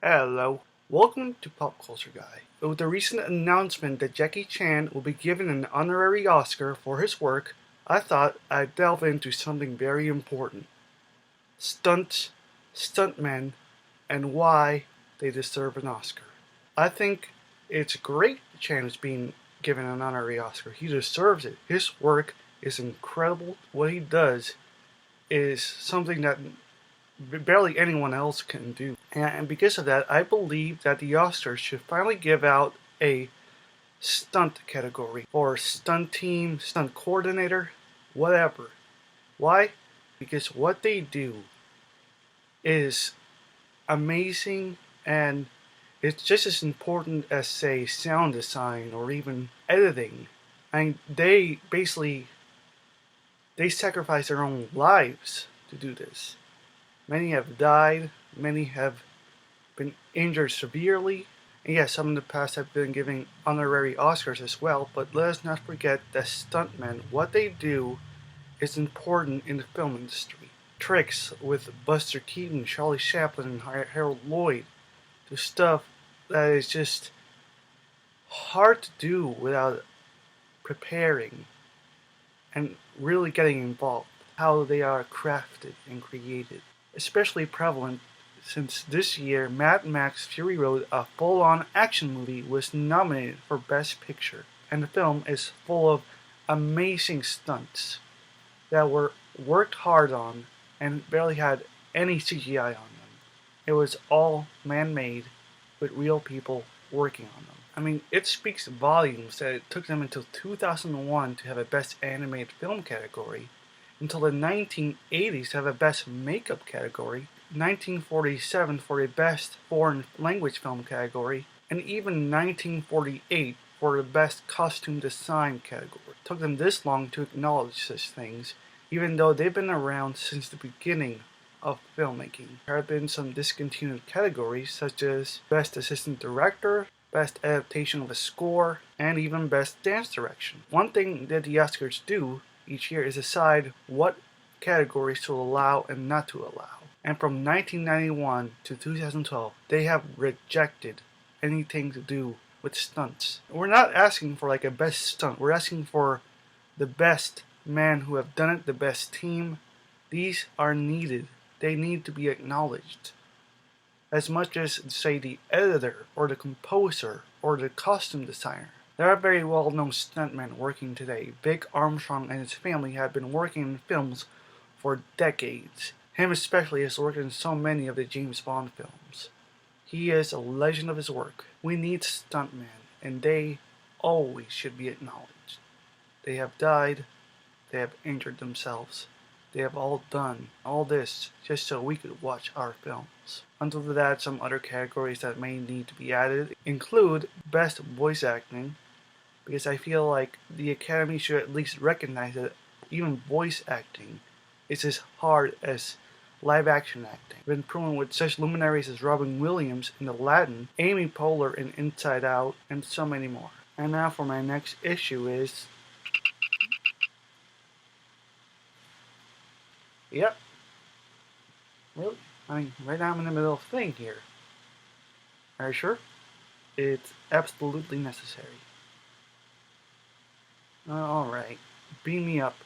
Hello. Welcome to Pop Culture Guy. With the recent announcement that Jackie Chan will be given an honorary Oscar for his work, I thought I'd delve into something very important. Stunts, stuntmen, and why they deserve an Oscar. I think it's great that Chan is being given an honorary Oscar. He deserves it. His work is incredible. What he does is something that barely anyone else can do. And because of that, I believe that the Oscars should finally give out a stunt category or stunt team, stunt coordinator, whatever. Why? Because what they do is amazing and it's just as important as, say, sound design or even editing. And they sacrifice their own lives to do this. Many have died, many have been injured severely, and yes, some in the past have been giving honorary Oscars as well, but let us not forget that stuntmen, what they do is important in the film industry. Tricks with Buster Keaton, Charlie Chaplin, and Harold Lloyd do stuff that is just hard to do without preparing and really getting involved. How they are crafted and created. Especially prevalent since this year Mad Max Fury Road, a full-on action movie, was nominated for Best Picture, and the film is full of amazing stunts that were worked hard on and barely had any CGI on them. It was all man-made with real people working on them. I mean, it speaks volumes that it took them until 2001 to have a Best Animated Film category, until the 1980s to have a Best Makeup category, 1947 for a Best Foreign Language Film category, and even 1948 for the Best Costume Design category. It took them this long to acknowledge such things, even though they've been around since the beginning of filmmaking. There have been some discontinued categories such as Best Assistant Director, Best Adaptation of a Score, and even Best Dance Direction. One thing that the Oscars do each year is decide what categories to allow and not to allow. And from 1991 to 2012, they have rejected anything to do with stunts. We're not asking for like a best stunt. We're asking for the best men who have done it, the best team. These are needed. They need to be acknowledged. As much as, say, the editor or the composer or the costume designer. There are very well-known stuntmen working today. Vic Armstrong and his family have been working in films for decades. Him especially has worked in so many of the James Bond films. He is a legend of his work. We need stuntmen, and they always should be acknowledged. They have died, they have injured themselves. They have all done all this just so we could watch our films. Until that, some other categories that may need to be added include Best Voice Acting, because I feel like the Academy should at least recognize that even voice acting is as hard as live action acting. Been proven with such luminaries as Robin Williams in Aladdin, Amy Poehler in Inside Out, and so many more. And now for my next issue is... Yep. Really? I mean, right now I'm in the middle of a thing here. Are you sure? It's absolutely necessary. Alright. Beam me up.